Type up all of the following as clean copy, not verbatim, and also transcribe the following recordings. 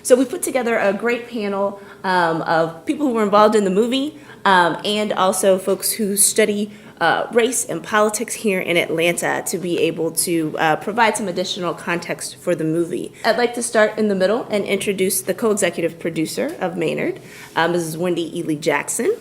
So we put together a great panel of people who were involved in the movie and also folks who study race and politics here in Atlanta to be able to provide some additional context for the movie. I'd like to start in the middle and introduce the co-executive producer of Maynard, Mrs. Wendy Eley Jackson.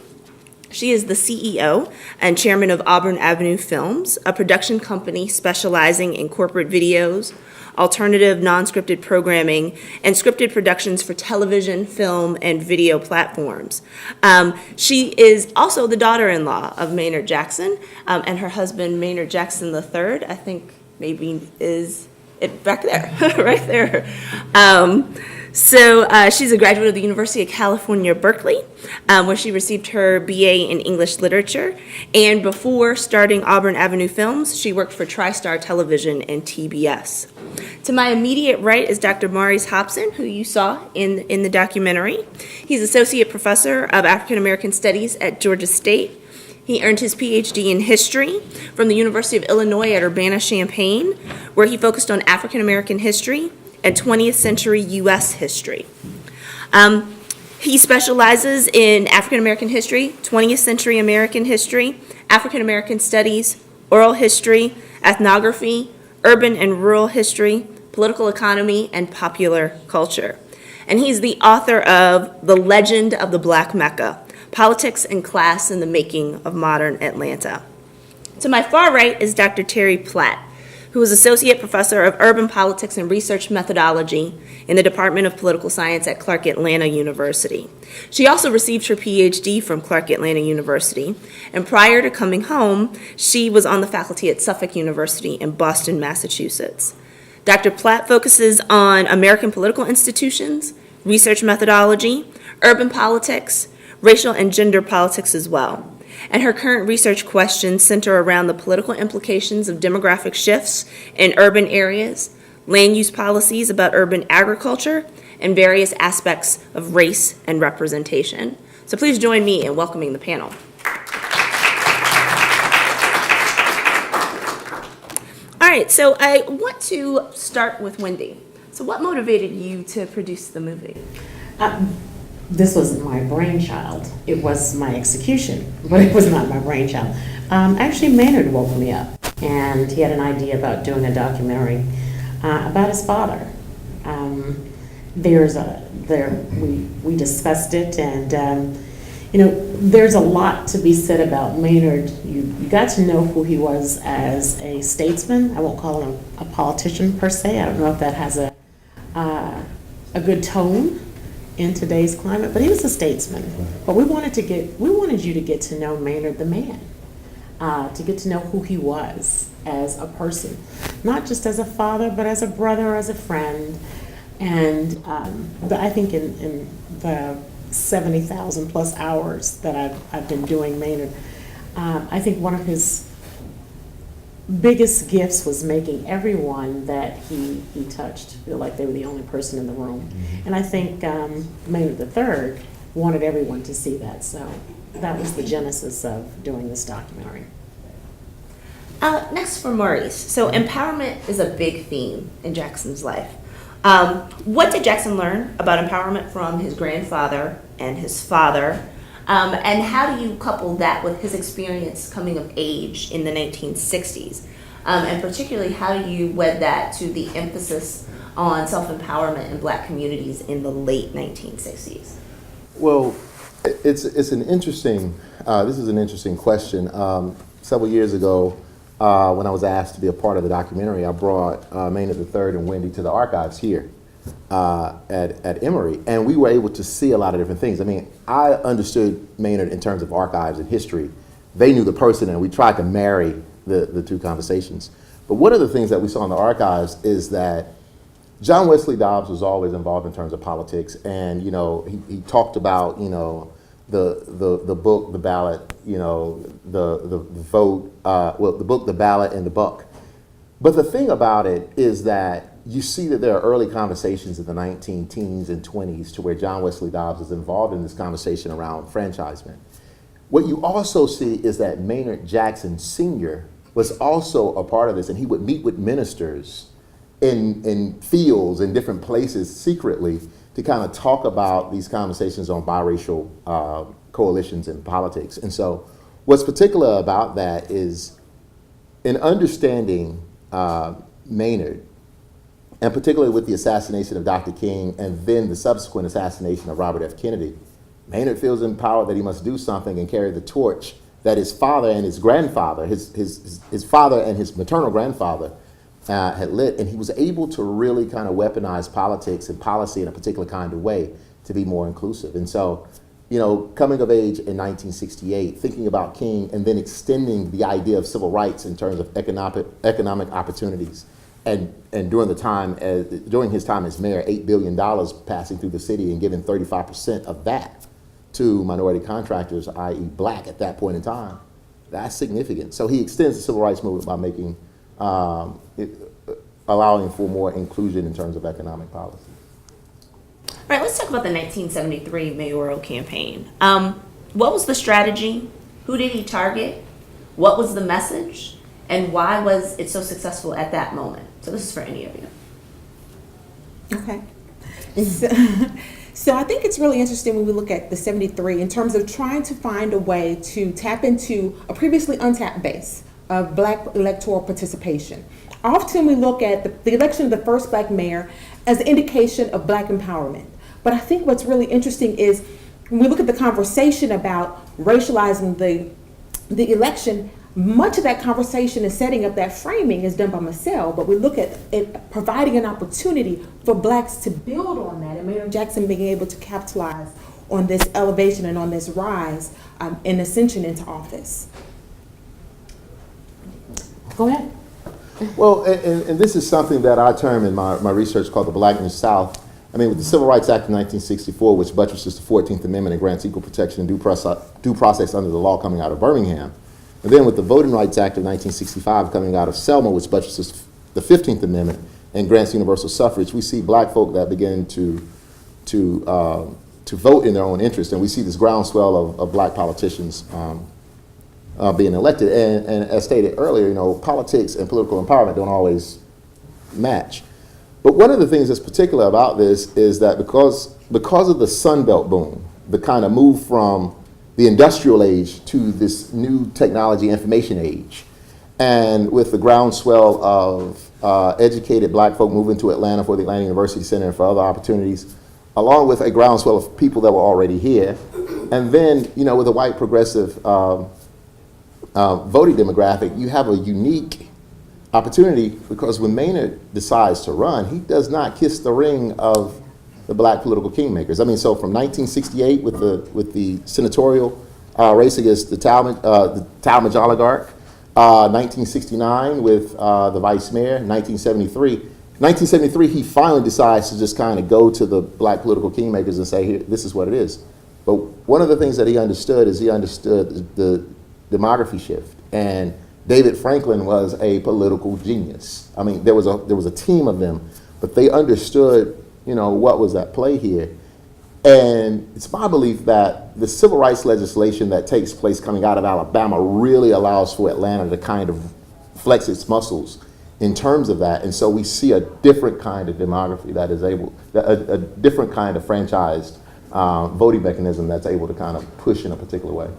She is the CEO and chairman of Auburn Avenue Films, a production company specializing in corporate videos, alternative non-scripted programming, and scripted productions for television, film, and video platforms. She is also the daughter-in-law of Maynard Jackson, and her husband, Maynard Jackson III, I think maybe is it back there, right there. So she's a graduate of the University of California, Berkeley, where she received her BA in English Literature. And before starting Auburn Avenue Films, she worked for TriStar Television and TBS. To my immediate right is Dr. Maurice Hobson, who you saw in the documentary. He's Associate Professor of African American Studies at Georgia State. He earned his PhD in history from the University of Illinois at Urbana-Champaign, where he focused on African American history and 20th century U.S. history. He specializes in African American history, 20th century American history, African American studies, oral history, ethnography, urban and rural history, political economy, and popular culture. And he's the author of The Legend of the Black Mecca, Politics and Class in the Making of Modern Atlanta. To my far right is Dr. Teri Platt, who is Associate Professor of Urban Politics and Research Methodology in the Department of Political Science at Clark Atlanta University. She also received her PhD from Clark Atlanta University, and prior to coming home, she was on the faculty at Suffolk University in Boston, Massachusetts. Dr. Platt focuses on American political institutions, research methodology, urban politics, racial and gender politics as well. And her current research questions center around the political implications of demographic shifts in urban areas, land use policies about urban agriculture, and various aspects of race and representation. So please join me in welcoming the panel. All right, so I want to start with Wendy. So what motivated you to produce the movie? This wasn't my brainchild. It was my execution, but it was not my brainchild. Actually, Maynard woke me up, and he had an idea about doing a documentary about his father. We discussed it, and there's a lot to be said about Maynard. You got to know who he was as a statesman. I won't call him a politician per se. I don't know if that has a good tone in today's climate, but he was a statesman. But we wanted you to get to know Maynard the man, to get to know who he was as a person, not just as a father, but as a brother, as a friend. And I think in the 70,000 plus hours that I've been doing Maynard, I think one of his biggest gifts was making everyone that he touched feel like they were the only person in the room. Mm-hmm. And I think Maynard III wanted everyone to see that. So that was the genesis of doing this documentary. Next for Maurice. So empowerment is a big theme in Jackson's life. What did Jackson learn about empowerment from his grandfather and his father? And how do you couple that with his experience coming of age in the 1960s? And particularly, how do you wed that to the emphasis on self-empowerment in Black communities in the late 1960s? Well, it's an interesting, this is an interesting question. Several years ago, when I was asked to be a part of the documentary, I brought Maynard III and Wendy to the archives here at Emory, and we were able to see a lot of different things. I mean, I understood Maynard in terms of archives and history. They knew the person, and we tried to marry the two conversations. But one of the things that we saw in the archives is that John Wesley Dobbs was always involved in terms of politics, and he talked about the book, the ballot, the vote, the book, the ballot, and the buck. But the thing about it is that you see that there are early conversations in the 19 teens and 20s to where John Wesley Dobbs is involved in this conversation around enfranchisement. What you also see is that Maynard Jackson Sr. was also a part of this, and he would meet with ministers in fields in different places secretly to kind of talk about these conversations on biracial coalitions in politics. And so what's particular about that is in understanding Maynard, and particularly with the assassination of Dr. King and then the subsequent assassination of Robert F. Kennedy, Maynard feels empowered that he must do something and carry the torch that his father and his grandfather, his father and his maternal grandfather had lit, and he was able to really kind of weaponize politics and policy in a particular kind of way to be more inclusive. And so, you know, coming of age in 1968, thinking about King and then extending the idea of civil rights in terms of economic opportunities. And during during his time as mayor, $8 billion passing through the city and giving 35% of that to minority contractors, i.e. black at that point in time, that's significant. So he extends the civil rights movement by making, allowing for more inclusion in terms of economic policy. All right, let's talk about the 1973 mayoral campaign. What was the strategy? Who did he target? What was the message? And why was it so successful at that moment? So this is for any of you. Okay. So I think it's really interesting when we look at the 73 in terms of trying to find a way to tap into a previously untapped base of black electoral participation. Often we look at the election of the first black mayor as an indication of black empowerment. But I think what's really interesting is when we look at the conversation about racializing the election, much of that conversation and setting up that framing is done by Marcel, but we look at it providing an opportunity for blacks to build on that, and Maynard Jackson being able to capitalize on this elevation and on this rise and ascension into office. Go ahead. Well, and this is something that I term in my research called the Blackness South. I mean, with the Civil Rights Act of 1964, which buttresses the 14th Amendment and grants equal protection and due process under the law coming out of Birmingham, and then with the Voting Rights Act of 1965 coming out of Selma, which buttresses the 15th Amendment and grants universal suffrage, we see black folk that begin to vote in their own interest, and we see this groundswell of black politicians being elected. And as stated earlier, you know, politics and political empowerment don't always match. But one of the things that's particular about this is that because of the Sun Belt boom, the kind of move from the industrial age to this new technology information age, and with the groundswell of educated black folk moving to Atlanta for the Atlanta University Center and for other opportunities, along with a groundswell of people that were already here, and then, you know, with a white progressive voting demographic, you have a unique opportunity, because when Maynard decides to run, he does not kiss the ring of the black political kingmakers. I mean, so from 1968 with the senatorial race against the Talmadge oligarch, 1969 with the vice mayor, 1973, he finally decides to just kind of go to the black political kingmakers and say, here, this is what it is. But one of the things that he understood is the demography shift. And David Franklin was a political genius. I mean, there was a team of them, but they understood, you know, what was at play here. And it's my belief that the civil rights legislation that takes place coming out of Alabama really allows for Atlanta to kind of flex its muscles in terms of that. And so we see a different kind of demography that is able, a different kind of franchised voting mechanism that's able to kind of push in a particular way.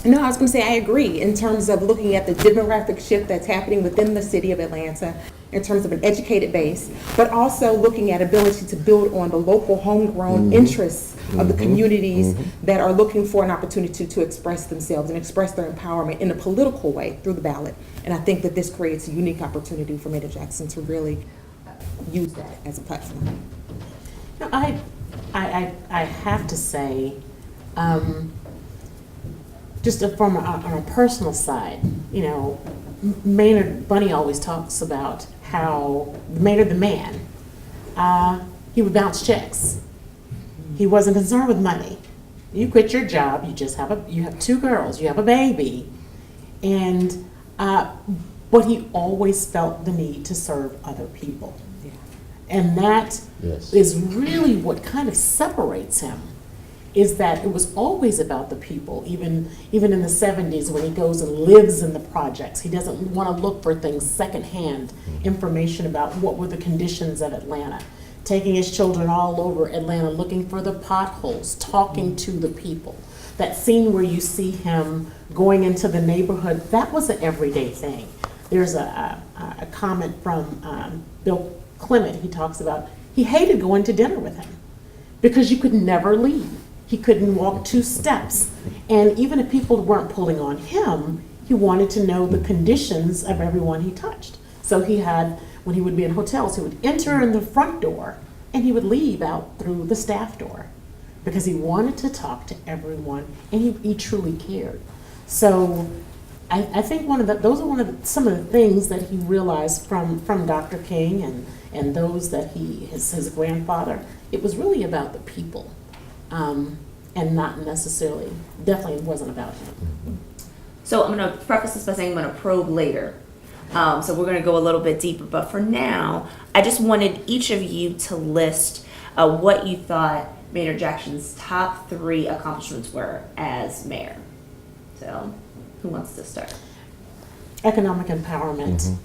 No, I was going to say I agree in terms of looking at the demographic shift that's happening within the city of Atlanta in terms of an educated base, but also looking at ability to build on the local homegrown interests of the communities that are looking for an opportunity to express themselves and express their empowerment in a political way through the ballot. And I think that this creates a unique opportunity for Maynard Jackson to really use that as a platform. No, I have to say, just on a personal side, you know, Maynard, Bunny always talks about how Maynard the man, he would bounce checks. He wasn't concerned with money. You quit your job, you have two girls, you have a baby, and but he always felt the need to serve other people. Yeah. And that is really what kind of separates him, is that it was always about the people, even in the 70s when he goes and lives in the projects. He doesn't want to look for things secondhand, information about what were the conditions of Atlanta. taking his children all over Atlanta, looking for the potholes, talking to the people. That scene where you see him going into the neighborhood, that was an everyday thing. There's a comment from Bill Clement. He talks about he hated going to dinner with him because you could never leave. He couldn't walk 2 steps. And even if people weren't pulling on him, he wanted to know the conditions of everyone he touched. So he had, when he would be in hotels, he would enter in the front door and he would leave out through the staff door because he wanted to talk to everyone and he truly cared. So I think those are some of the things that he realized from Dr. King and those that his grandfather. It was really about the people, and not necessarily, definitely wasn't about him. So I'm going to preface this by saying I'm going to probe later. So we're going to go a little bit deeper. But for now, I just wanted each of you to list what you thought Maynard Jackson's top 3 accomplishments were as mayor. So who wants to start? Economic empowerment.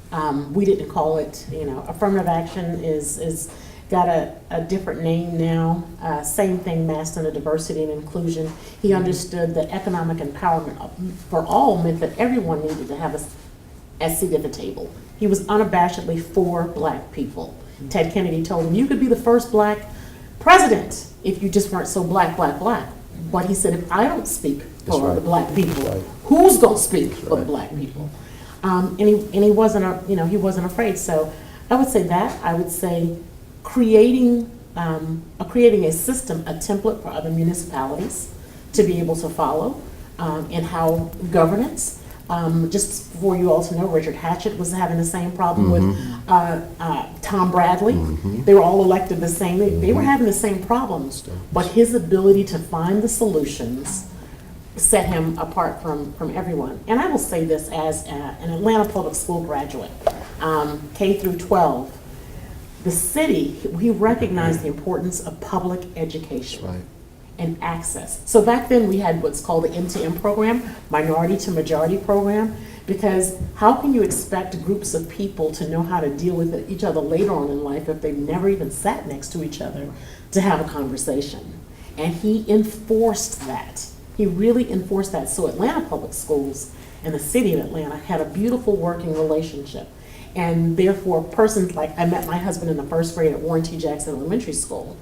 We didn't call it, affirmative action is got a different name now. Same thing, mass under diversity and inclusion. He understood that economic empowerment for all meant that everyone needed to have a seat at the table. He was unabashedly for Black people. Ted Kennedy told him, you could be the first Black president if you just weren't so Black. But he said, if I don't speak for the Black people, who's going to speak for the Black people? And he wasn't, he wasn't afraid. So I would say that. I would say creating a system, a template for other municipalities to be able to follow in how governance. Just for you all to know, Richard Hatchett was having the same problem with Tom Bradley. They were all elected the same. They were having the same problems, but his ability to find the solutions set him apart from everyone. And I will say this as an Atlanta public school graduate, K through 12, the city, he recognized the importance of public education and access. So back then we had what's called the M2M program, minority to majority program, because how can you expect groups of people to know how to deal with each other later on in life if they've never even sat next to each other to have a conversation? And he enforced that. He really enforced that. So Atlanta Public Schools and the city of Atlanta had a beautiful working relationship. And therefore, persons like, I met my husband in the 1st grade at Warren T. Jackson Elementary School.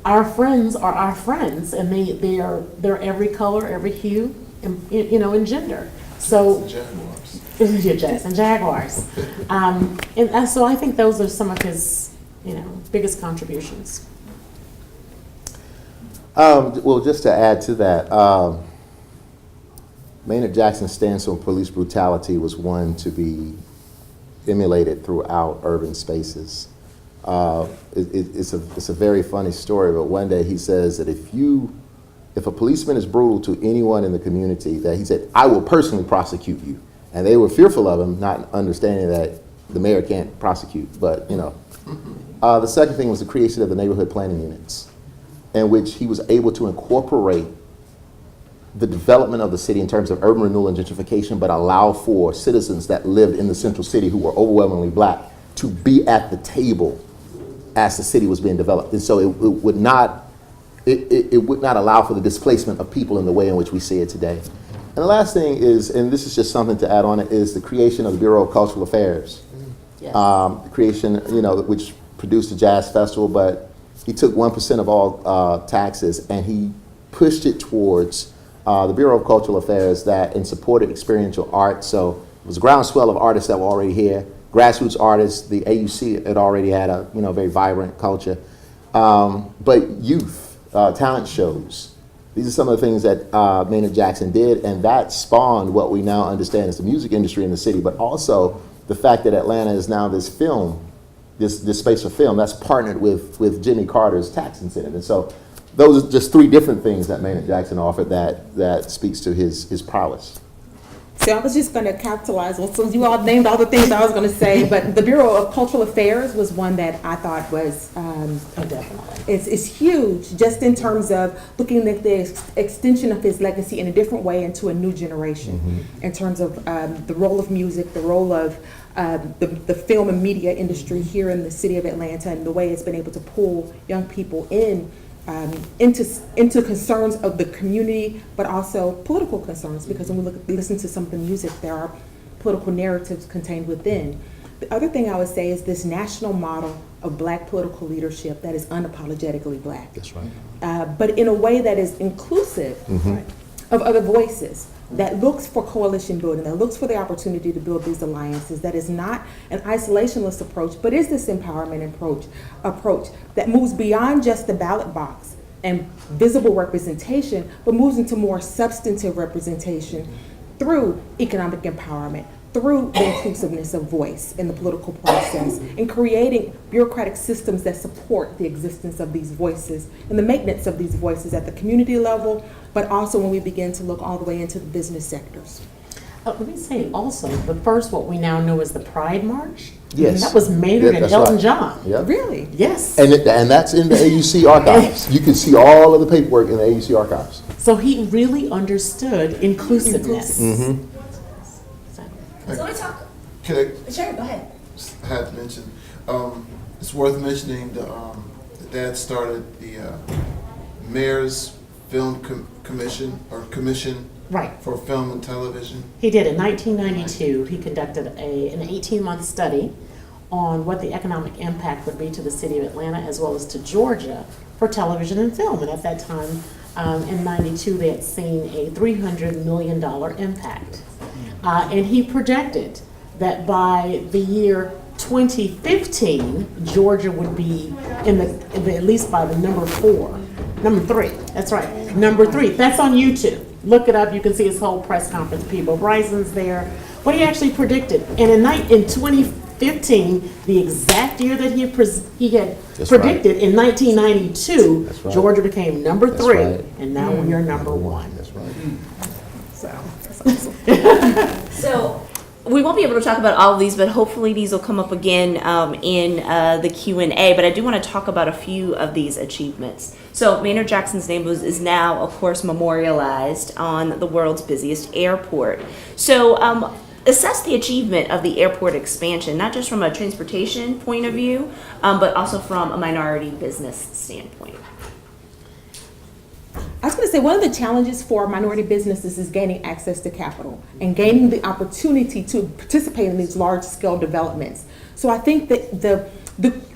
Our friends are our friends, and they're every color, every hue, and, in gender. So Jackson Jaguars. And so I think those are some of his, biggest contributions. Well, just to add to that, Maynard Jackson's stance on police brutality was one to be emulated throughout urban spaces. It's a very funny story, but one day he says that if a policeman is brutal to anyone in the community, that he said, I will personally prosecute you. And they were fearful of him, not understanding that the mayor can't prosecute. But, the second thing was the creation of the neighborhood planning units, in which he was able to incorporate the development of the city in terms of urban renewal and gentrification, but allow for citizens that lived in the central city who were overwhelmingly Black to be at the table as the city was being developed. And so it would not allow for the displacement of people in the way in which we see it today. And the last thing is, and this is just something to add on it, is the creation of the Bureau of Cultural Affairs. Yes. The creation, which produced the Jazz Festival, but he took 1% of all taxes and he pushed it towards the Bureau of Cultural Affairs and supported experiential art. So it was a groundswell of artists that were already here, grassroots artists. The AUC had already had a very vibrant culture, but youth, talent shows. These are some of the things that Maynard Jackson did, and that spawned what we now understand as the music industry in the city, but also the fact that Atlanta is now this space for film that's partnered with Jimmy Carter's tax incentive. And so those are just 3 different things that Maynard Jackson offered that speaks to his prowess. So I was just going to capitalize on, so you all named all the things I was going to say, but the Bureau of Cultural Affairs was one that I thought was, Definitely. it's huge, just in terms of looking at the extension of his legacy in a different way into a new generation, in terms of the role of music, the role of the film and media industry here in the city of Atlanta, and the way it's been able to pull young people into concerns of the community, but also political concerns, because when we listen to some of the music, there are political narratives contained within. The other thing I would say is this national model of Black political leadership that is unapologetically Black. That's right. But in a way that is inclusive of other voices, that looks for coalition building, that looks for the opportunity to build these alliances, that is not an isolationist approach, but is this empowerment approach that moves beyond just the ballot box and visible representation, but moves into more substantive representation through economic empowerment, through the inclusiveness of voice in the political process, and creating bureaucratic systems that support the existence of these voices and the maintenance of these voices at the community level, but also when we begin to look all the way into the business sectors. Let me say also, the first, what we now know is the Pride March. Yes. I mean, that was Maynard and That's Elton right. John. Yep. Really? Yes. And that's in the AUC archives. You can see all of the paperwork in the AUC archives. So he really understood inclusiveness. So let me talk. Can Sure, go ahead. I have to mention, it's worth mentioning the dad started the Mayor's Film Commission Right. for Film and Television. He did. In 1992, he conducted an 18-month study on what the economic impact would be to the city of Atlanta as well as to Georgia for television and film. And at that time, in 92, they had seen a $300 million impact. And he projected that by the year 2015, Georgia would be at least by the number 3. That's right, number 3. That's on YouTube. Look it up. You can see his whole press conference. People, Bryson's there. What he actually predicted, and in 2015, the exact year that he had That's predicted, right. in 1992, That's right. Georgia became number That's 3, right. and now we are number 1. That's right. So, that's awesome. So we won't be able to talk about all of these, but hopefully these will come up again in the Q&A. But I do want to talk about a few of these achievements. So Maynard Jackson's name is now, of course, memorialized on the world's busiest airport. So assess the achievement of the airport expansion, not just from a transportation point of view, but also from a minority business standpoint. I was going to say, one of the challenges for minority businesses is gaining access to capital and gaining the opportunity to participate in these large-scale developments. So I think that the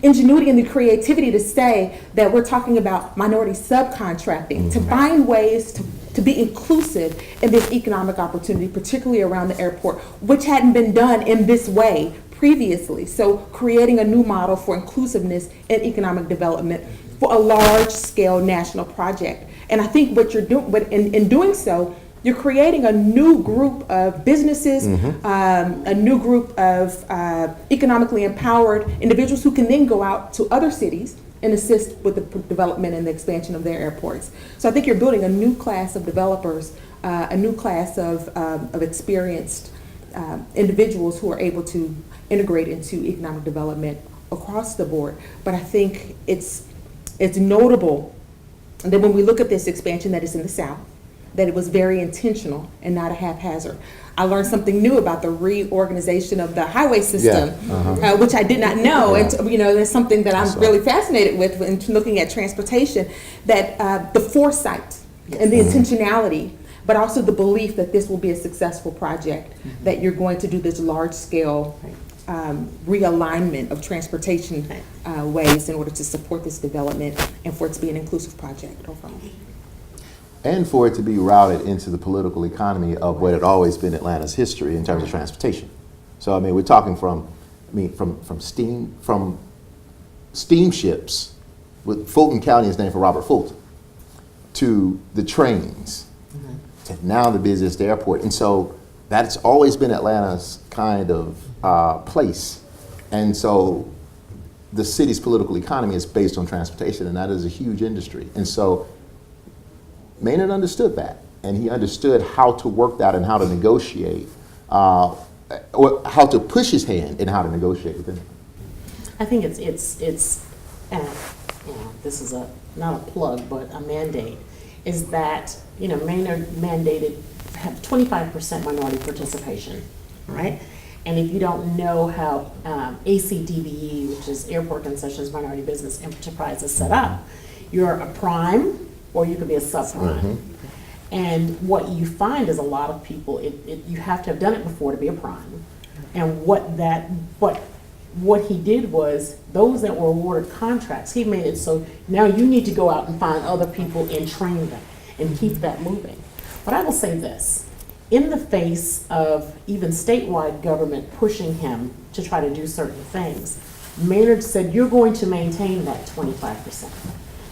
ingenuity and the creativity to say that we're talking about minority subcontracting, to find ways to be inclusive in this economic opportunity, particularly around the airport, which hadn't been done in this way previously. So creating a new model for inclusiveness and economic development for a large-scale national project. And I think what you're doing, but in doing so, you're creating a new group of businesses, a new group of economically empowered individuals who can then go out to other cities and assist with the development and the expansion of their airports. So I think you're building a new class of developers, a new class of experienced individuals who are able to integrate into economic development across the board. But I think it's notable that when we look at this expansion that is in the South, that it was very intentional and not a haphazard. I learned something new about the reorganization of the highway system, which I did not know. Yeah. And that's something that I'm really fascinated with in looking at transportation, that the foresight and the intentionality, but also the belief that this will be a successful project, that you're going to do this large scale realignment of transportation ways in order to support this development and for it to be an inclusive project overall. And for it to be routed into the political economy of what had always been Atlanta's history in terms of transportation. So I mean, we're talking from steamships, with Fulton County is named for Robert Fulton, to the trains, to now the busiest airport. And so that's always been Atlanta's kind of place. And so the city's political economy is based on transportation, and that is a huge industry. And so Maynard understood that, and he understood how to work that and how to negotiate how to push his hand and how to negotiate with him. I think it's this is not a plug, but a mandate, is that, Maynard mandated have 25% minority participation, right? And if you don't know how ACDBE, which is Airport Concessions Minority Business Enterprise, is set up, you're a prime or you could be a subprime. And what you find is a lot of people, you have to have done it before to be a prime. And what he did was, those that were awarded contracts, he made it so now you need to go out and find other people and train them and keep that moving. But I will say this, in the face of even statewide government pushing him to try to do certain things, Maynard said, you're going to maintain that 25%.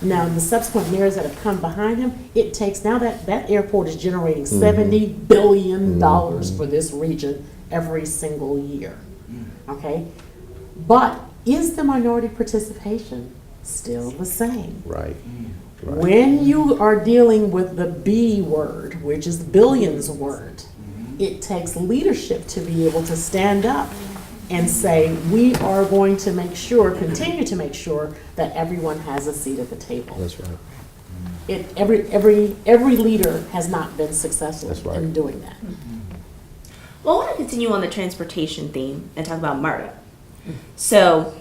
Now, the subsequent mayors that have come behind him, it takes, now that airport is generating $70 billion for this region every single year, okay? But is the minority participation still the same? Right. When you are dealing with the B word, which is billions word, it takes leadership to be able to stand up and say, we are going to make sure, continue to make sure that everyone has a seat at the table. That's right. Every leader has not been successful That's right. in doing that. Well, I want to continue on the transportation theme and talk about MARTA. So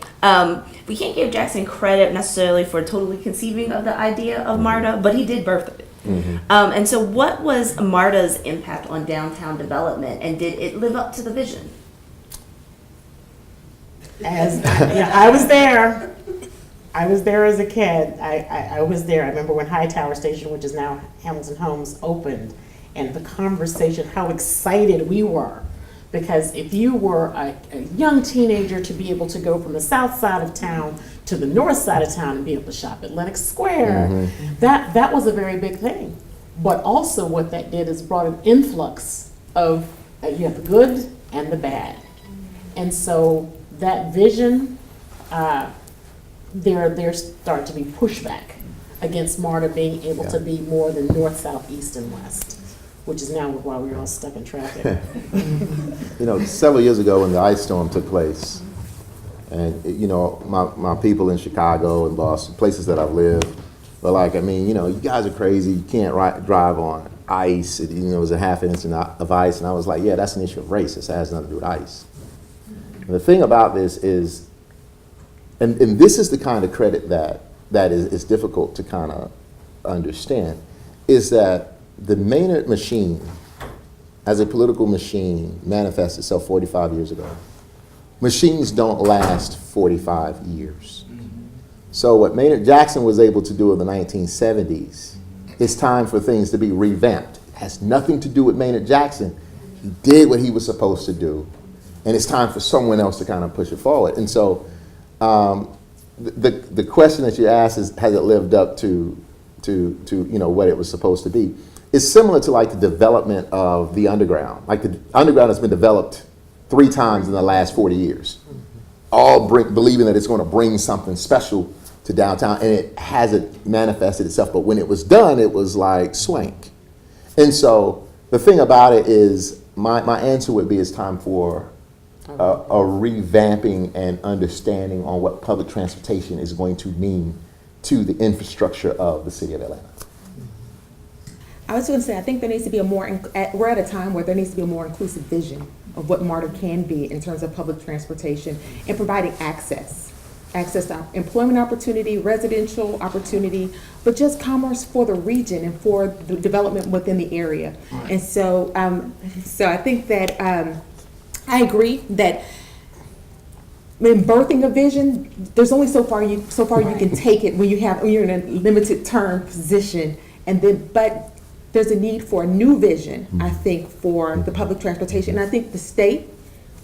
we can't give Jackson credit necessarily for totally conceiving of the idea of MARTA, but he did birth it. And so what was MARTA's impact on downtown development, and did it live up to the vision? I was there. I was there as a kid. I was there. I remember when Hightower Station, which is now Hamilton Homes, opened, and the conversation, how excited we were. Because if you were a young teenager, to be able to go from the south side of town to the north side of town and be able to shop at Lenox Square, that was a very big thing. But also what that did is brought an influx of, you have the good and the bad. And so that vision, there started to be pushback against MARTA being able to be more than north, south, east, and west, which is now why we're all stuck in traffic. Several years ago when the ice storm took place, and my people in Chicago and Boston, places that I've lived, were like, you guys are crazy. You can't drive on ice. It was a half inch of ice, and I was like, yeah, that's an issue of race. It has nothing to do with ice. And the thing about this is, and this is the kind of credit that is difficult to kind of understand, is that the Maynard machine, as a political machine, manifested itself 45 years ago. Machines don't last 45 years. So what Maynard Jackson was able to do in the 1970s, it's time for things to be revamped. It has nothing to do with Maynard Jackson. He did what he was supposed to do, and it's time for someone else to kind of push it forward. And so the question that you asked is, has it lived up to what it was supposed to be? It's similar to like the development of the underground. Like the underground has been developed 3 times in the last 40 years, all believing that it's going to bring something special to downtown, and it hasn't manifested itself. But when it was done, it was like swank. And so the thing about it is, my answer would be, it's time for a revamping and understanding on what public transportation is going to mean to the infrastructure of the city of Atlanta. I was going to say, I think there needs to be we're at a time where there needs to be a more inclusive vision of what MARTA can be in terms of public transportation and providing access to employment opportunity, residential opportunity, but just commerce for the region and for the development within the area. Right. And so, I think that I agree that in birthing a vision, there's only so far you can take it when you're in a limited term position, but there's a need for a new vision, I think, for the public transportation. And I think the state,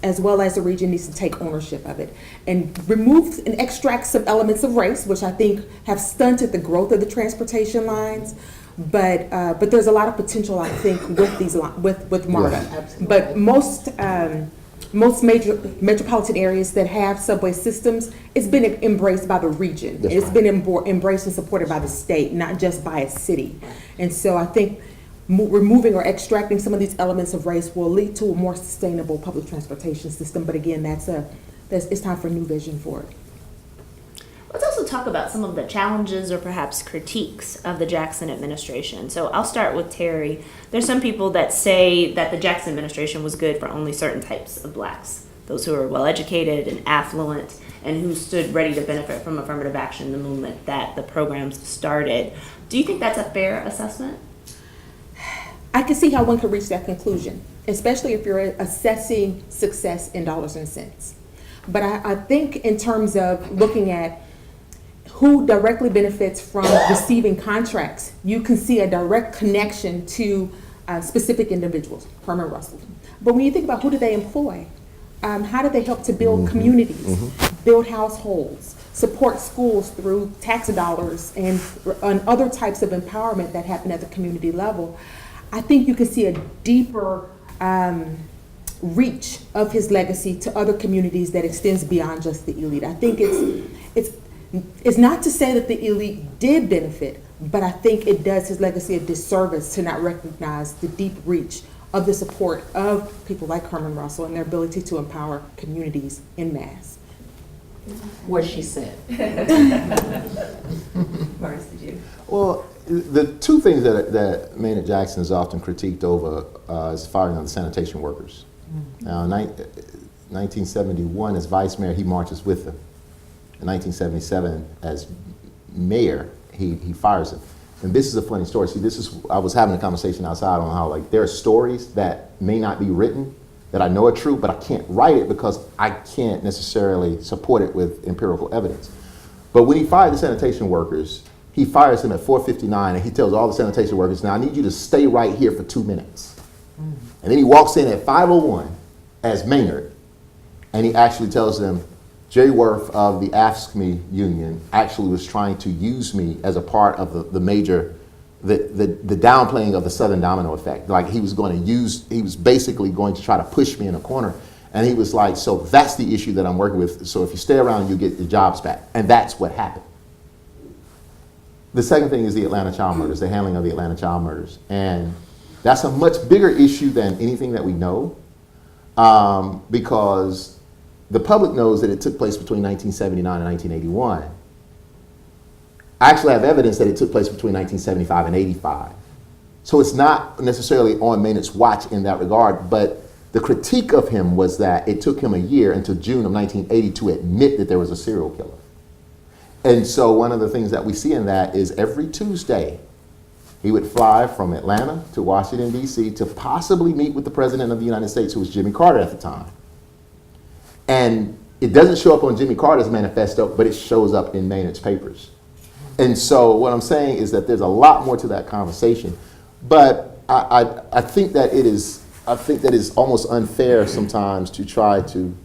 as well as the region, needs to take ownership of it and remove and extract some elements of race, which I think have stunted the growth of the transportation lines. But there's a lot of potential, I think, with these with MARTA. Yeah, but most major metropolitan areas that have subway systems, it's been embraced by the region. It's been embraced and supported by the state, not just by a city. And so I think removing or extracting some of these elements of race will lead to a more sustainable public transportation system. But again, it's time for a new vision for it. Let's also talk about some of the challenges or perhaps critiques of the Jackson administration. So I'll start with Teri. There's some people that say that the Jackson administration was good for only certain types of blacks, those who are well-educated and affluent and who stood ready to benefit from affirmative action the moment that the programs started. Do you think that's a fair assessment? I can see how one could reach that conclusion, especially if you're assessing success in dollars and cents. But I think in terms of looking at who directly benefits from receiving contracts, you can see a direct connection to specific individuals, Herman Russell. But when you think about who do they employ, how do they help to build communities, build households, support schools through tax dollars and other types of empowerment that happen at the community level, I think you can see a deeper reach of his legacy to other communities that extends beyond just the elite. I think it's not to say that the elite did benefit, but I think it does his legacy a disservice to not recognize the deep reach of the support of people like Herman Russell and their ability to empower communities en masse. What she said. Maurice, did you? Well, the two things that Maynard Jackson is often critiqued over is firing on the sanitation workers. Now, in 1971, as vice mayor, he marches with them. In 1977, as mayor, he fires him. And this is a funny story. See, I was having a conversation outside on how, like, there are stories that may not be written that I know are true, but I can't write it because I can't necessarily support it with empirical evidence. But when he fired the sanitation workers, he fires them at 4:59, and he tells all the sanitation workers, now I need you to stay right here for 2 minutes. And then he walks in at 5:01 as Maynard, and he actually tells them, Jerry Worth of the AFSCME union actually was trying to use me as a part of the downplaying of the Southern domino effect. Like he was basically going to try to push me in a corner. And he was like, so that's the issue that I'm working with. So if you stay around, you get the jobs back. And that's what happened. The second thing is the Atlanta child murders, the handling of the Atlanta child murders. And that's a much bigger issue than anything that we know, because the public knows that it took place between 1979 and 1981. I actually have evidence that it took place between 1975 and 85. So it's not necessarily on Maynard's watch in that regard, but the critique of him was that it took him a year until June of 1980 to admit that there was a serial killer. And so one of the things that we see in that is every Tuesday, he would fly from Atlanta to Washington, D.C. to possibly meet with the President of the United States, who was Jimmy Carter at the time. And it doesn't show up on Jimmy Carter's manifesto, but it shows up in Maynard's papers. And so what I'm saying is that there's a lot more to that conversation. But I think that it's almost unfair sometimes to try to,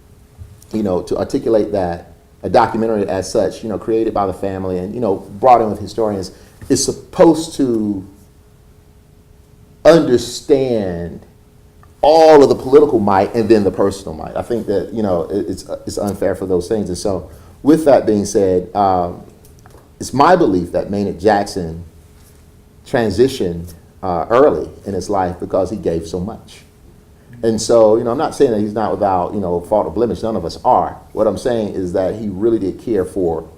to articulate that a documentary as such, created by the family and, brought in with historians, is supposed to understand all of the political might and then the personal might. I think that, it's unfair for those things. And so with that being said, it's my belief that Maynard Jackson transitioned early in his life because he gave so much. And so, I'm not saying that he's not without, fault or blemish. None of us are. What I'm saying is that he really did care for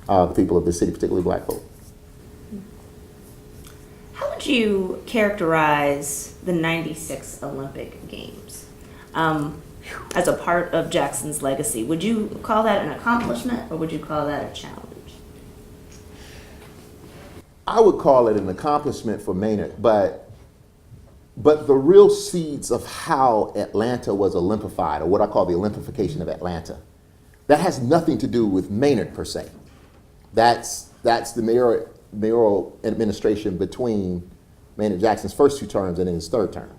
the people of the city, particularly black folk. How would you characterize the 96 Olympic Games as a part of Jackson's legacy? Would you call that an accomplishment or would you call that a challenge? I would call it an accomplishment for Maynard, but the real seeds of how Atlanta was Olympified, or what I call the Olympification of Atlanta, that has nothing to do with Maynard per se. That's the mayoral administration between Maynard Jackson's first 2 terms and in his 3rd term.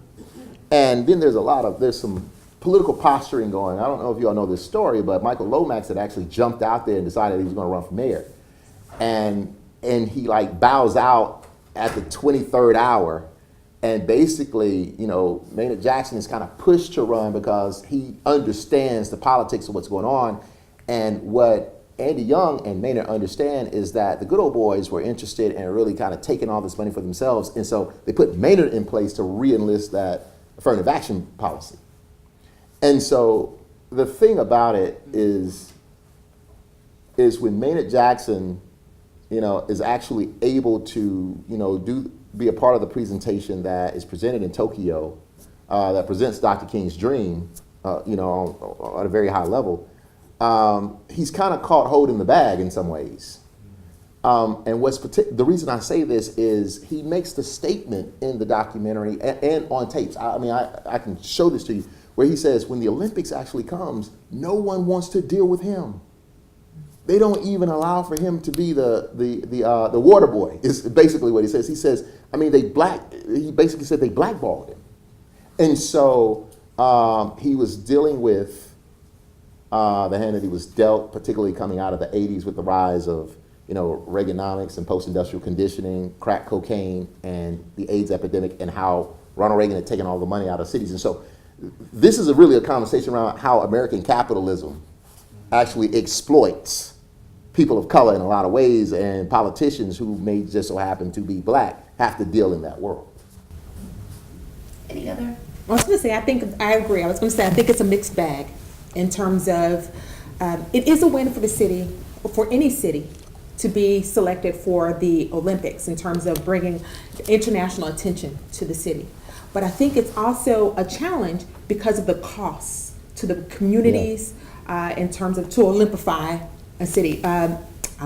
And then there's some political posturing going. I don't know if you all know this story, but Michael Lomax had actually jumped out there and decided he was going to run for mayor. And he bows out at the 23rd hour. And basically, Maynard Jackson is kind of pushed to run because he understands the politics of what's going on. And what Andy Young and Maynard understand is that the good old boys were interested in really kind of taking all this money for themselves, and so they put Maynard in place to re-enlist that affirmative action policy. And so the thing about it is when Maynard Jackson, is actually able to, be a part of the presentation that is presented in Tokyo, that presents Dr. King's dream, on a very high level. He's kind of caught holding the bag in some ways. And the reason I say this is he makes the statement in the documentary and on tapes. I can show this to you, where he says, when the Olympics actually comes, no one wants to deal with him. They don't even allow for him to be the water boy, is basically what he says. He says, he basically said they blackballed him. And so he was dealing with the hand that he was dealt, particularly coming out of the 80s with the rise of, Reaganomics and post-industrial conditioning, crack cocaine, and the AIDS epidemic, and how Ronald Reagan had taken all the money out of cities. And so this is really a conversation around how American capitalism actually exploits people of color in a lot of ways, and politicians who may just so happen to be black have to deal in that world. Any other? I was going to say, I agree. I think it's a mixed bag in terms of, it is a win for the city, for any city, to be selected for the Olympics in terms of bringing international attention to the city. But I think it's also a challenge because of the costs to the communities, in terms of to Olympify a city. I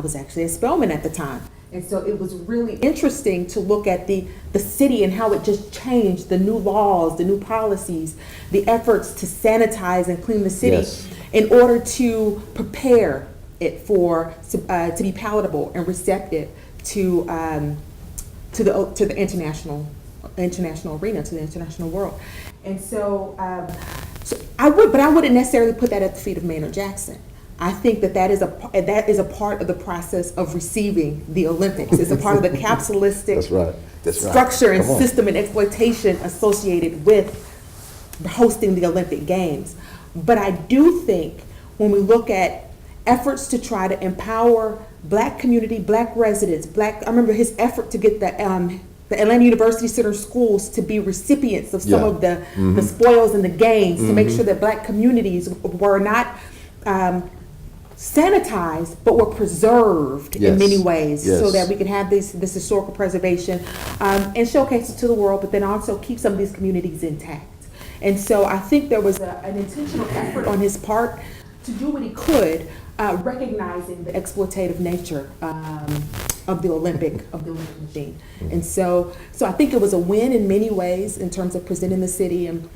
was actually a Spelman at the time. And so it was really interesting to look at the city and how it just changed, the new laws, the new policies, the efforts to sanitize and clean the city in order to prepare it to be palatable and receptive to the international arena, to the international world. And so, I wouldn't necessarily put that at the feet of Maynard Jackson. I think that is a part of the process of receiving the Olympics. It's a part of the capitalistic structure and system and exploitation associated with hosting the Olympic Games. But I do think when we look at efforts to try to empower black community, black residents, I remember his effort to get the Atlanta University Center schools to be recipients of some of the spoils in the games, to make sure that black communities were not sanitized, but were preserved in many ways, so that we can have this historical preservation and showcase it to the world, but then also keep some of these communities intact. And so I think there was an intentional effort on his part to do what he could, recognizing the exploitative nature of the Olympic machine. And so I think it was a win in many ways in terms of presenting the city and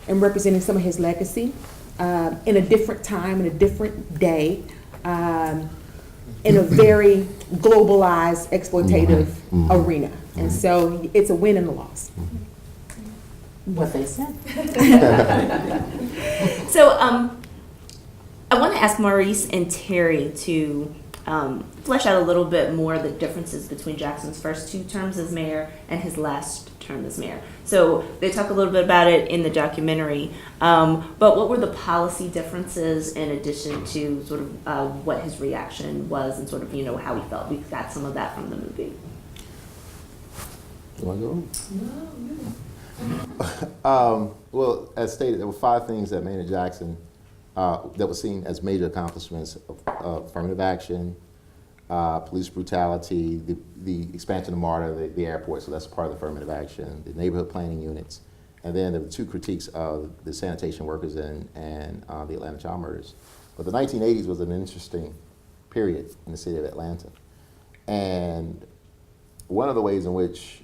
representing some of his legacy in a different time, in a different day, in a very globalized, exploitative arena. And so it's a win and a loss. What they said. So I want to ask Maurice and Teri to flesh out a little bit more the differences between Jackson's first 2 terms as mayor and his last term as mayor. So they talk a little bit about it in the documentary, but what were the policy differences in addition to sort of what his reaction was and sort of, how he felt? We got some of that from the movie. You want to go? Well, as stated, there were 5 things that Maynard Jackson that were seen as major accomplishments of affirmative action, police brutality, the expansion of MARTA, the airport, so that's part of the affirmative action, the neighborhood planning units, and then there were 2 critiques of the sanitation workers and the Atlanta child murders. But the 1980s was an interesting period in the city of Atlanta. And one of the ways in which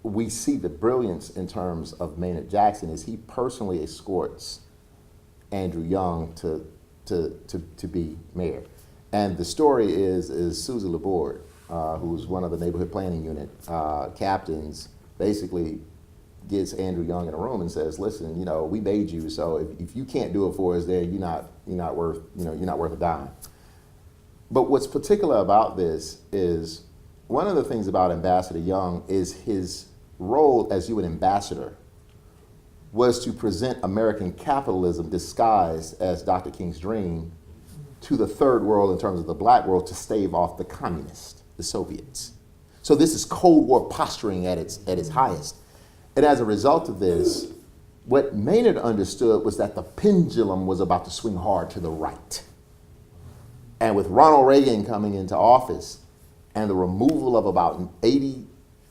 we see the brilliance in terms of Maynard Jackson is he personally escorts Andrew Young to be mayor. And the story is Susie Laborde, who's one of the neighborhood planning unit captains, basically gets Andrew Young in a room and says, "Listen, we made you, so if you can't do it for us, then you're not worth a dime." But what's particular about this is one of the things about Ambassador Young is his role as UN ambassador was to present American capitalism disguised as Dr. King's dream to the third world in terms of the black world to stave off the communists, the Soviets. So this is Cold War posturing at its highest. And as a result of this, what Maynard understood was that the pendulum was about to swing hard to the right. And with Ronald Reagan coming into office and the removal of about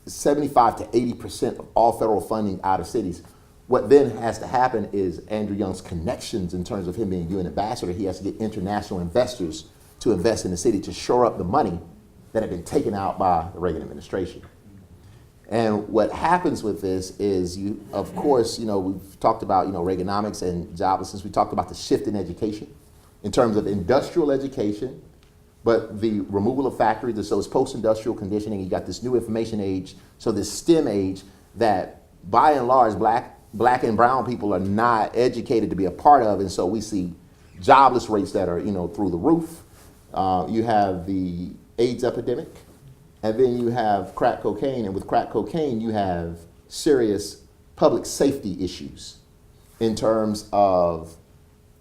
75 to 80% of all federal funding out of cities, what then has to happen is Andrew Young's connections in terms of him being UN ambassador, he has to get international investors to invest in the city to shore up the money that had been taken out by the Reagan administration. And what happens with this is of course, we've talked about, Reaganomics and joblessness. We talked about the shift in education in terms of industrial education, but the removal of factories, so it's post-industrial conditioning. You got this new information age, so this STEM age that by and large, black and brown people are not educated to be a part of, and so we see jobless rates that are, through the roof. You have the AIDS epidemic, and then you have crack cocaine, and with crack cocaine, you have serious public safety issues in terms of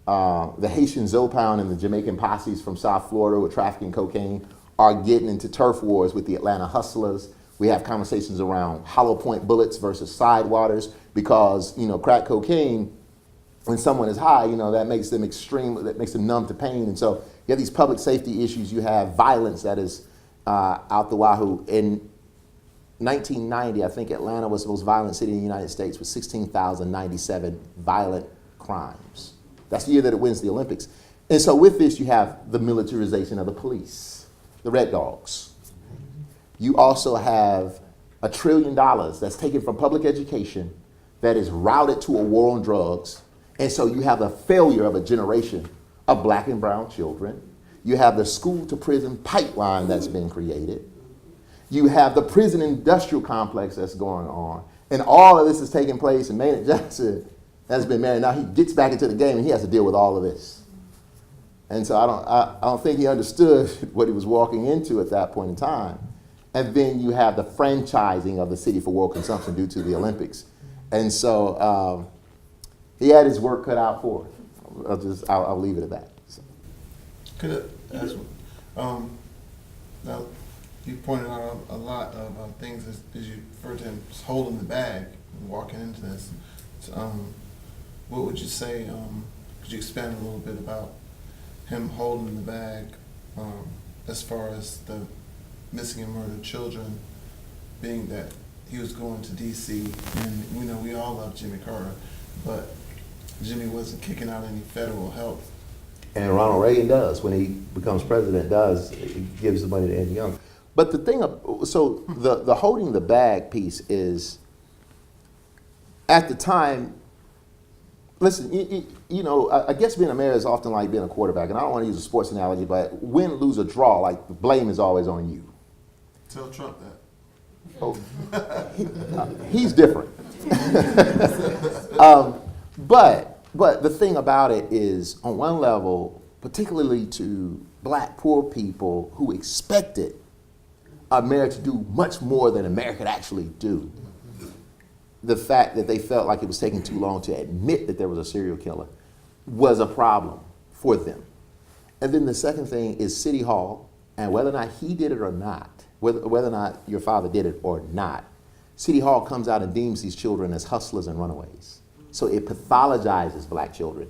the Haitian Zopound and the Jamaican posses from South Florida with trafficking cocaine are getting into turf wars with the Atlanta hustlers. We have conversations around hollow point bullets versus sidewaters because, crack cocaine, when someone is high, that makes them that makes them numb to pain. And so you have these public safety issues. You have violence that is out the wahoo. In 1990, I think Atlanta was the most violent city in the United States with 16,097 violent crimes. That's the year that it wins the Olympics. And so with this, you have the militarization of the police, the Red Dogs. You also have $1 trillion that's taken from public education that is routed to a war on drugs. And so you have the failure of a generation of black and brown children. You have the school to prison pipeline that's been created. You have the prison industrial complex that's going on. And all of this is taking place, and Maynard Jackson has been married. Now he gets back into the game and he has to deal with all of this. And so I don't think he understood what he was walking into at that point in time. And then you have the franchising of the city for world consumption due to the Olympics. And so he had his work cut out for it. I'll leave it at that. So. Could I ask, now you pointed out a lot of things as you referred to him holding the bag and walking into this. So, what would you say, could you expand a little bit about him holding the bag as far as the missing and murdered children, being that he was going to D.C. and we all love Jimmy Carter, but Jimmy wasn't kicking out any federal help. And Ronald Reagan does, when he becomes president, he gives the money to Andrew Young. But the thing, so the holding the bag piece is, at the time, listen, I guess being a mayor is often like being a quarterback, and I don't want to use a sports analogy, but win, lose, or draw, like the blame is always on you. Tell Trump that. Oh, he's different. But the thing about it is, on one level, particularly to black poor people who expected America to do much more than America could actually do, the fact that they felt like it was taking too long to admit that there was a serial killer was a problem for them. And then the second thing is City Hall, and whether or not he did it or not, whether or not your father did it or not, City Hall comes out and deems these children as hustlers and runaways. So it pathologizes black children.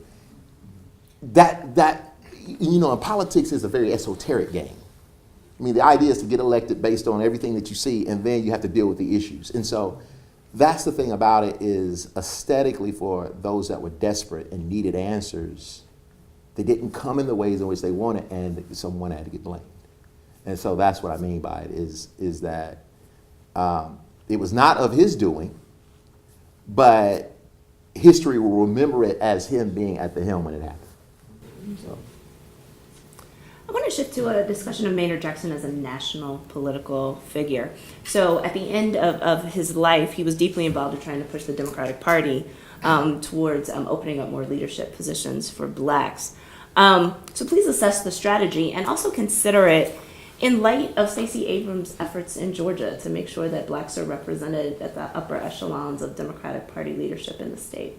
That in politics is a very esoteric game. I mean, the idea is to get elected based on everything that you see, and then you have to deal with the issues. And so that's the thing about it, is aesthetically, for those that were desperate and needed answers, they didn't come in the ways in which they wanted, and someone had to get blamed. And so that's what I mean by it, is that it was not of his doing, but history will remember it as him being at the helm when it happened. So. I want to shift to a discussion of Maynard Jackson as a national political figure. So at the end of his life, he was deeply involved in trying to push the Democratic Party towards opening up more leadership positions for blacks. So please assess the strategy and also consider it in light of Stacey Abrams' efforts in Georgia to make sure that blacks are represented at the upper echelons of Democratic Party leadership in the state.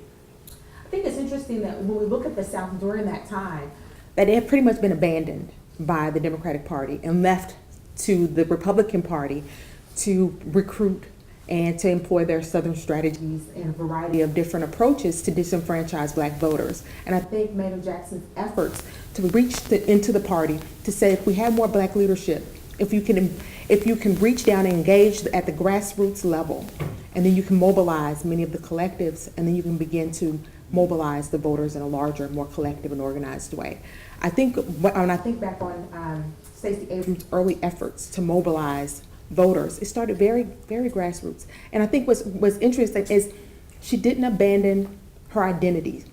I think it's interesting that when we look at the South during that time, that it had pretty much been abandoned by the Democratic Party and left to the Republican Party to recruit and to employ their Southern strategies and a variety of different approaches to disenfranchise Black voters. And I think Maynard Jackson's efforts to reach into the party to say, if we have more Black leadership, if you can reach down and engage at the grassroots level, and then you can mobilize many of the collectives, and then you can begin to mobilize the voters in a larger, more collective and organized way. I think when I think back on Stacey Abrams' early efforts to mobilize voters, it started very, very grassroots. And I think what's interesting is she didn't abandon her identity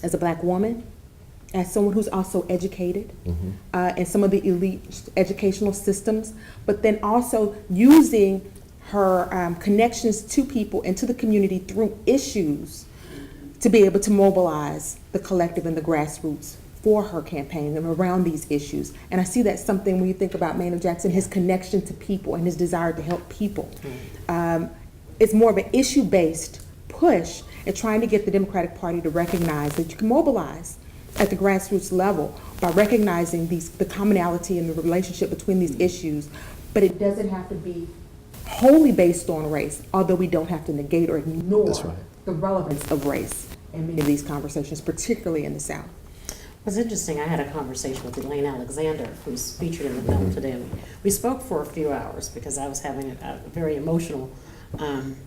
as a Black woman, as someone who's also educated in some of the elite educational systems, but then also using her connections to people and to the community through issues to be able to mobilize the collective and the grassroots for her campaign and around these issues. And I see that's something when you think about Maynard Jackson, his connection to people and his desire to help people. It's more of an issue-based push at trying to get the Democratic Party to recognize that you can mobilize at the grassroots level by recognizing the commonality and the relationship between these issues, but it doesn't have to be wholly based on race, although we don't have to negate or ignore the relevance of race in many of these conversations, particularly in the South. It was interesting. I had a conversation with Elaine Alexander, who's featured in the film today. We spoke for a few hours because I was having a very emotional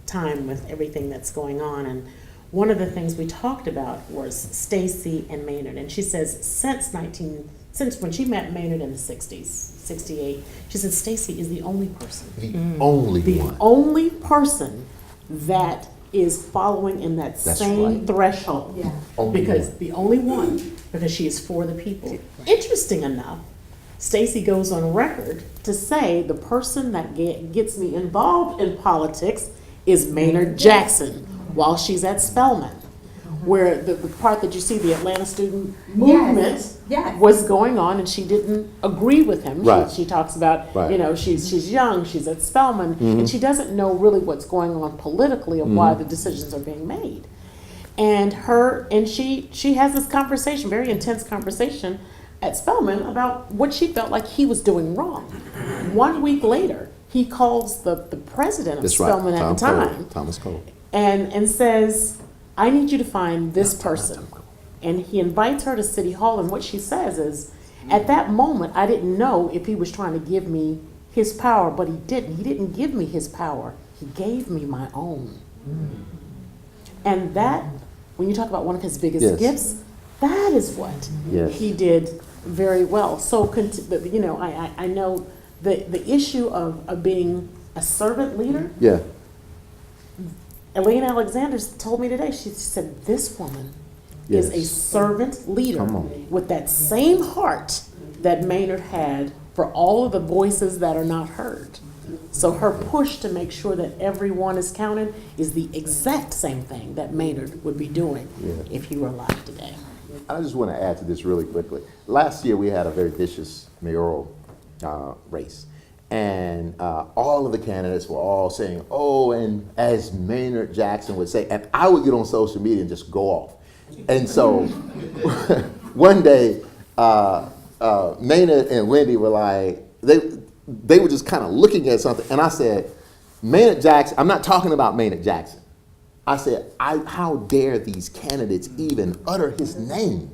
time with everything that's going on. And one of the things we talked about was Stacey and Maynard. And she says since when she met Maynard in the 60s, 68, she said Stacey is the only person. The only person that is following in that same threshold. Yeah. The only one, because she is for the people. Interesting enough, Stacey goes on record to say the person that gets me involved in politics is Maynard Jackson while she's at Spelman, where the part that you see the Atlanta student movement was going on, and she didn't agree with him. She talks about, she's young, she's at Spelman, and she doesn't know really what's going on politically of why the decisions are being made. And she has this conversation, very intense conversation at Spelman about what she felt like he was doing wrong. 1 week later, he calls the president of Spelman at the time, Thomas Cole, and says, I need you to find this person. And he invites her to City Hall, and what she says is, at that moment, I didn't know if he was trying to give me his power, but he didn't. He didn't give me his power. He gave me my own. And that, when you talk about one of his biggest gifts, that is what he did very well. So, I know the issue of being a servant leader. Yeah. Elaine Alexander told me today, she said, this woman is a servant leader with that same heart that Maynard had for all of the voices that are not heard. So her push to make sure that everyone is counted is the exact same thing that Maynard would be doing if he were alive today. I just want to add to this really quickly. Last year we had a very vicious mayoral race. And all of the candidates were all saying, oh, and as Maynard Jackson would say, and I would get on social media and just go off. And so one day, Maynard and Wendy were like, they were just kind of looking at something. And I said, Maynard Jackson, I'm not talking about Maynard Jackson. I said, how dare these candidates even utter his name?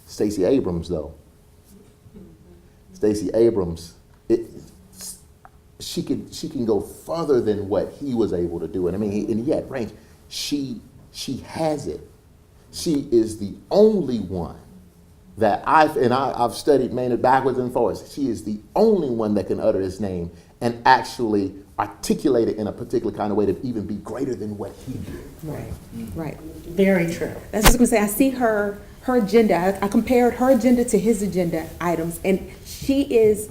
Stacey Abrams, though. Stacey Abrams, she can go further than what he was able to do. And I mean, and he had range. She has it. She is the only one that I've studied Maynard backwards and forwards. She is the only one that can utter his name and actually articulate it in a particular kind of way to even be greater than what he did. Right. Very true. That's what I was going to say. I see her agenda. I compared her agenda to his agenda items, and she is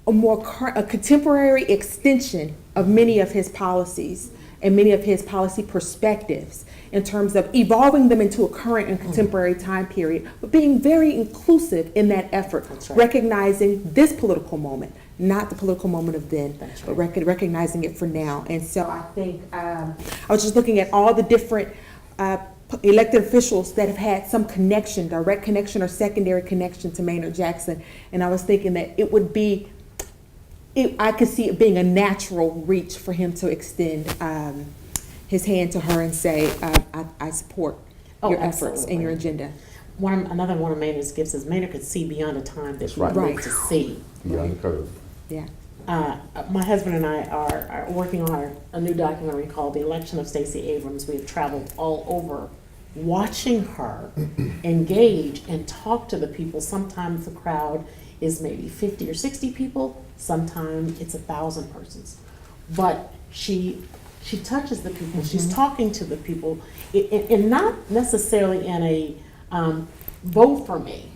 a contemporary extension of many of his policies and many of his policy perspectives in terms of evolving them into a current and contemporary time period, but being very inclusive in that effort, recognizing this political moment, not the political moment of then, but recognizing it for now. And so I think I was just looking at all the different elected officials that have had some connection, direct connection or secondary connection to Maynard Jackson. And I was thinking that it would be, I could see it being a natural reach for him to extend his hand to her and say, I support your efforts and your agenda. Another one of Maynard's gifts is Maynard could see beyond a time that we right. need to see. Beyond the curve. Yeah. My husband and I are working on a new documentary called The Election of Stacey Abrams. We have traveled all over watching her engage and talk to the people. Sometimes the crowd is maybe 50 or 60 people. Sometimes it's 1,000 persons. But she touches the people. She's talking to the people, and not necessarily in a vote for me.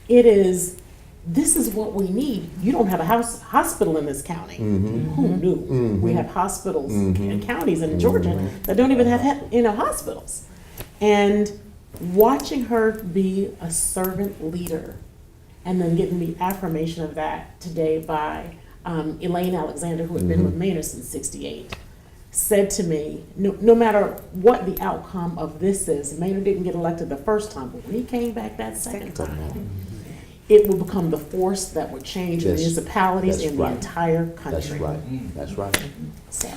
It is, this is what we need. You don't have a hospital in this county. Who knew? We have hospitals in counties in Georgia that don't even have hospitals. And watching her be a servant leader, and then getting the affirmation of that today by Elaine Alexander, who had been with Maynard since '68, said to me, no matter what the outcome of this is, Maynard didn't get elected the first time, but when he came back that second time, it will become the force that would change municipalities in the entire country. That's right. So,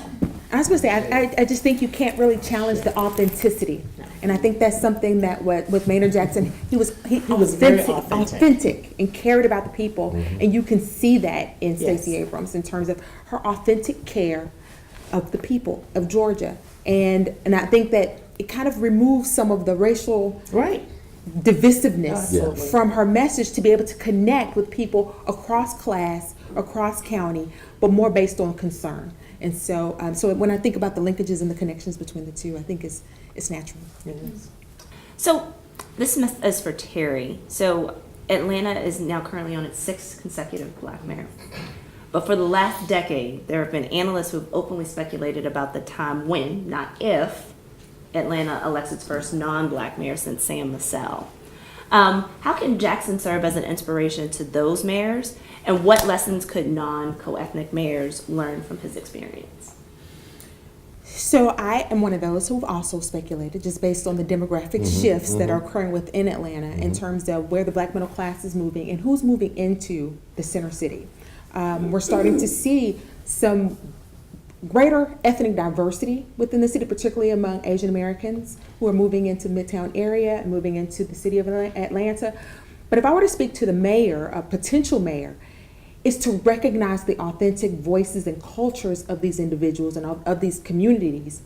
I was going to say, I just think you can't really challenge the authenticity. And I think that's something that with Maynard Jackson, he was very authentic and cared about the people. And you can see that in Stacey Abrams in terms of her authentic care of the people of Georgia. And I think that it kind of removes some of the racial divisiveness from her message to be able to connect with people across class, across county, but more based on concern. And so when I think about the linkages and the connections between the two, I think it's natural. So this is for Teri. So Atlanta is now currently on its 6th consecutive Black mayor. But for the last decade, there have been analysts who have openly speculated about the time when, not if, Atlanta elects its first non-Black mayor since Sam Massell. How can Jackson serve as an inspiration to those mayors, and what lessons could non-co-ethnic mayors learn from his experience? So I am one of those who've also speculated, just based on the demographic shifts that are occurring within Atlanta in terms of where the Black middle class is moving and who's moving into the center city. We're starting to see some greater ethnic diversity within the city, particularly among Asian Americans who are moving into Midtown area and moving into the city of Atlanta. But if I were to speak to the mayor, a potential mayor, is to recognize the authentic voices and cultures of these individuals and of these communities,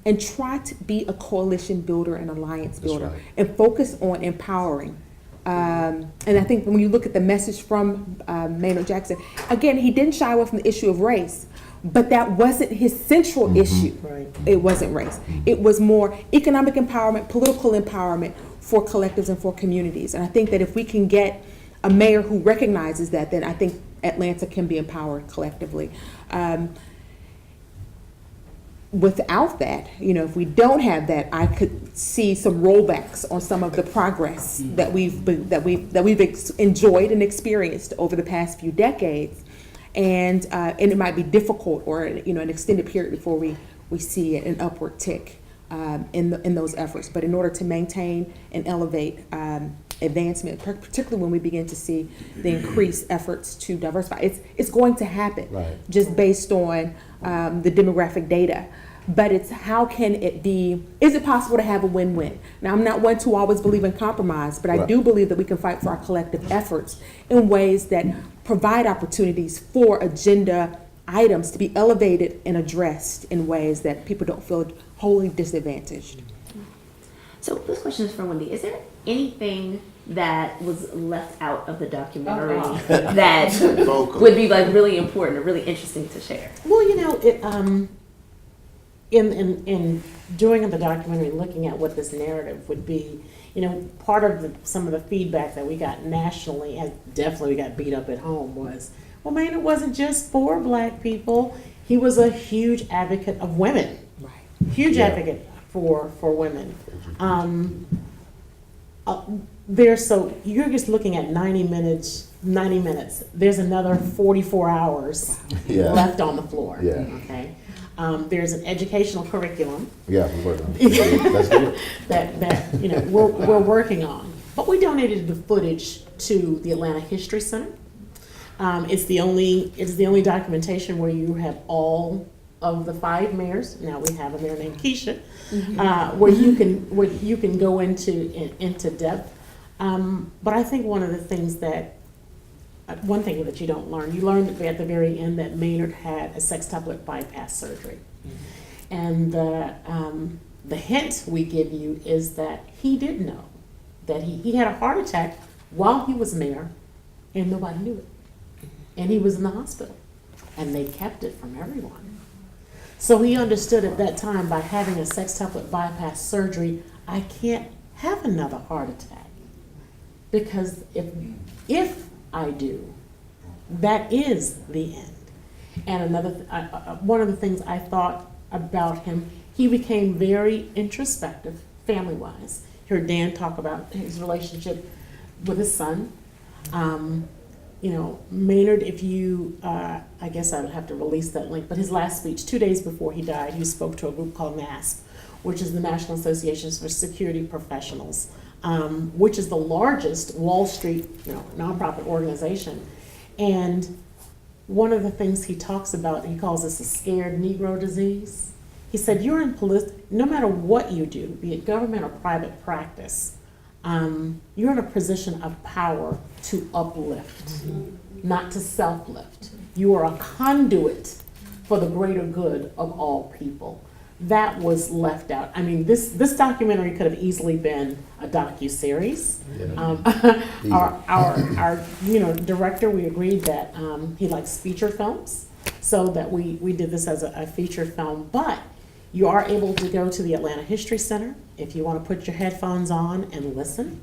and try to be a coalition builder and alliance builder, and focus on empowering. And I think when you look at the message from Maynard Jackson, again, he didn't shy away from the issue of race, but that wasn't his central issue. It wasn't race. It was more economic empowerment, political empowerment for collectives and for communities. And I think that if we can get a mayor who recognizes that, then I think Atlanta can be empowered collectively. Without that, if we don't have that, I could see some rollbacks on some of the progress that we've enjoyed and experienced over the past few decades, and it might be difficult or an extended period before we see an upward tick in those efforts. But in order to maintain and elevate advancement, particularly when we begin to see the increased efforts to diversify, it's going to happen just based on the demographic data. But it's how can it be, is it possible to have a win-win? Now, I'm not one to always believe in compromise, but I do believe that we can fight for our collective efforts in ways that provide opportunities for agenda items to be elevated and addressed in ways that people don't feel wholly disadvantaged. So this question is for Wendy. Is there anything that was left out of the documentary that would be really important or really interesting to share? Well, in doing the documentary, looking at what this narrative would be, part of some of the feedback that we got nationally, and definitely we got beat up at home, was, well, man, it wasn't just for Black people. He was a huge advocate of women, huge advocate for women. So you're just looking at 90 minutes. There's another 44 hours left on the floor. Okay. There's an educational curriculum Yeah, we're working on it. Let's do it. that you know we're working on. But we donated the footage to the Atlanta History Center. It's the only documentation where you have all of the 5 mayors. Now we have a mayor named Keisha, where you can go into depth. But I think one thing that you don't learn, you learned at the very end that Maynard had a sextuplet bypass surgery, and the hint we give you is that he did know that he had a heart attack while he was mayor, and nobody knew it, and he was in the hospital, and they kept it from everyone. So he understood at that time, by having a sextuplet bypass surgery, I can't have another heart attack, because if I do, that is the end. And one of the things I thought about him, he became very introspective, family-wise. Heard Dan talk about his relationship with his son. Maynard, if you, I guess I would have to release that link, but his last speech, 2 days before he died, he spoke to a group called NASP, which is the National Association for Security Professionals, which is the largest Wall Street, nonprofit organization. And one of the things he talks about, he calls this a scared Negro disease. He said, no matter what you do, be it government or private practice, you're in a position of power to uplift, not to self-lift. You are a conduit for the greater good of all people. That was left out. I mean, this documentary could have easily been a docuseries. Yeah. Our director, we agreed that he likes feature films, so that we did this as a feature film. But you are able to go to the Atlanta History Center if you want to put your headphones on and listen.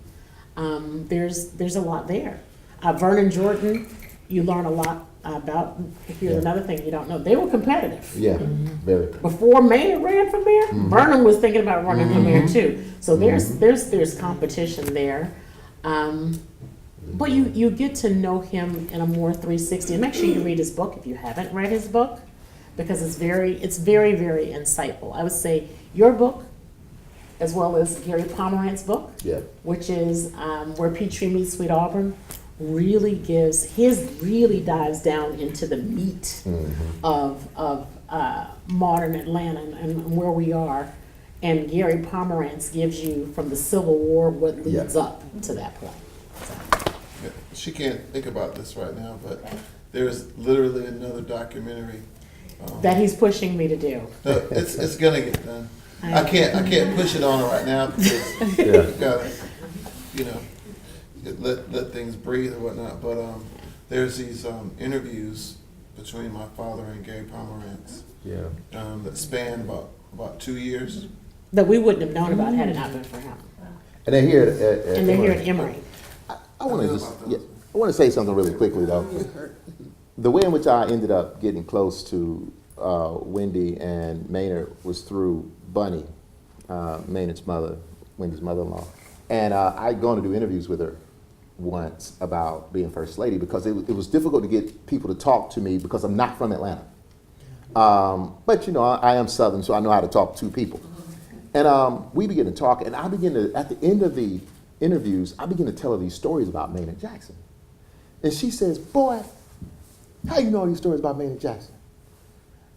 There's a lot there. Vernon Jordan, you learn a lot about. Here's another thing you don't know. They were competitive. Yeah, very. Before Maynard ran for mayor, Vernon was thinking about running for mayor too. So there's competition there. But you get to know him in a more 360. And make sure you read his book if you haven't read his book, because it's very, very insightful. I would say your book, as well as Gary Pomerant's book, which is Where Peachtree Meets Sweet Auburn, really dives down into the meat of modern Atlanta and where we are. And Gary Pomerant's gives you from the Civil War what leads up to that point. So. She can't think about this right now, but there's literally another documentary that he's pushing me to do. No, it's gonna get done. I can't push it on her right now because you gotta, let things breathe or whatnot. But there's these interviews between my father and Gary Pomerantz that span about 2 years. That we wouldn't have known about had it not been for him. And they're here at Emory. I want to say something really quickly though. The way in which I ended up getting close to Wendy and Maynard was through Bunny, Maynard's mother, Wendy's mother-in-law. And I'd gone to do interviews with her once about being First Lady because it was difficult to get people to talk to me because I'm not from Atlanta. But I am Southern, so I know how to talk to people. And we begin to talk, and at the end of the interviews, I begin to tell her these stories about Maynard Jackson. And she says, "Boy, how you know all these stories about Maynard Jackson?"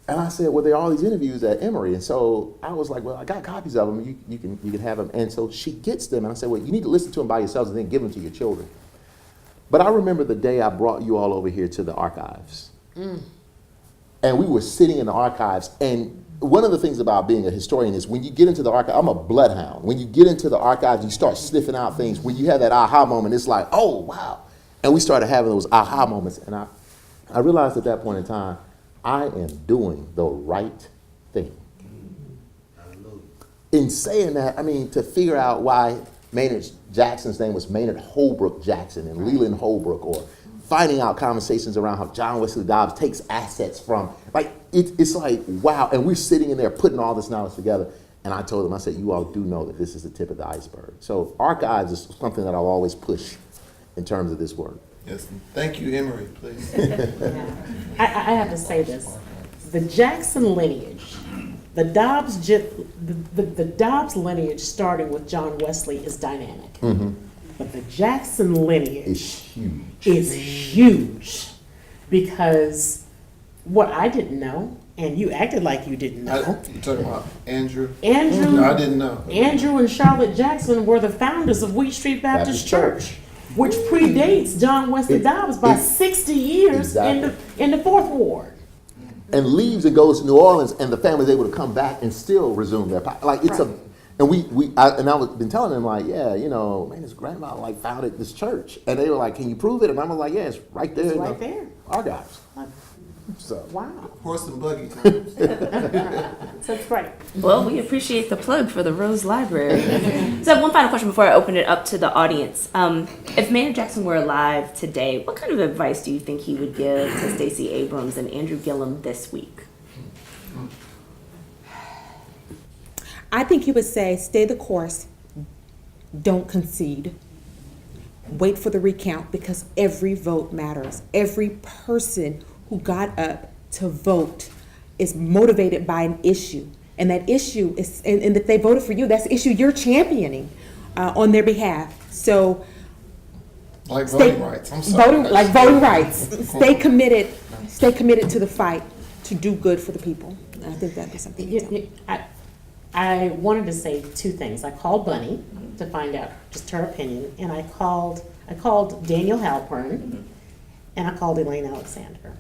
And I said, "Well, there are all these interviews at Emory." And so I was like, "Well, I got copies of them. You can have them." And so she gets them, and I said, "Well, you need to listen to them by yourselves and then give them to your children." But I remember the day I brought you all over here to the archives. And we were sitting in the archives, and one of the things about being a historian is when you get into the archive, I'm a bloodhound. When you get into the archives, you start sniffing out things. When you have that aha moment, it's like, oh, wow. And we started having those aha moments. And I realized at that point in time, I am doing the right thing. In saying that, I mean, to figure out why Maynard Jackson's name was Maynard Holbrook Jackson and Leland Holbrook, or finding out conversations around how John Wesley Dobbs takes assets from, it's like, wow. And we're sitting in there putting all this knowledge together. And I told them, I said, you all do know that this is the tip of the iceberg. So archives is something that I'll always push in terms of this work. Yes, thank you, Emory, please. I have to say this. the Jackson lineage, the Dobbs lineage starting with John Wesley is dynamic. But the Jackson lineage It's huge. is huge because what I didn't know, and you acted like you didn't know, You talking about Andrew? Andrew, No, I didn't know. Andrew and Charlotte Jackson were the founders of Wheat Street Baptist Church, which predates John Wesley Dobbs by 60 years in the Fourth Ward. And leaves and goes to New Orleans, and the family's able to come back and still resume their like it's a. And I've been telling them like, yeah, you know, man, his grandma like founded this church, and they were like, can you prove it? And I was like, yeah, it's right there. It's in right the there. Archives. So Wow. Horse and buggy times. So it's great. Well, we appreciate the plug for the Rose Library. So one final question before I open it up to the audience. If Maynard Jackson were alive today, what kind of advice do you think he would give to Stacey Abrams and Andrew Gillum this week? I think he would say, stay the course, don't concede, wait for the recount, because every vote matters. Every person who got up to vote is motivated by an issue. And that issue is, and if they voted for you, that's the issue you're championing on their behalf. So Like voting rights, I'm sorry. voting rights. Stay committed to the fight to do good for the people. And I think that'd be something to tell. I wanted to say two things. I called Bunny to find out just her opinion, and I called Daniel Halpern, and I called Elaine Alexander.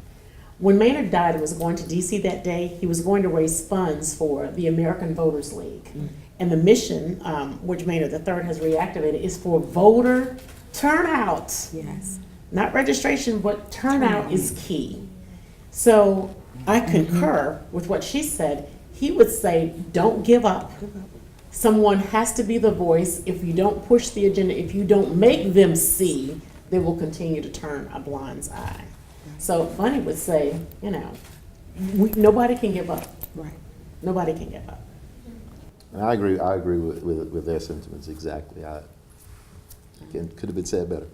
When Maynard died and was going to D.C. that day, he was going to raise funds for the American Voters League. And the mission, which Maynard III has reactivated, is for voter turnout. Yes. Not registration, but turnout is key. So I concur with what she said. He would say, don't give up. Someone has to be the voice. If you don't push the agenda, if you don't make them see, they will continue to turn a blind eye. So Bunny would say, you know, nobody can give up. Right. Nobody can give up. I agree with their sentiments exactly. Could have been said better.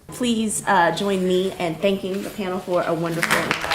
Please join me in thanking the panel for a wonderful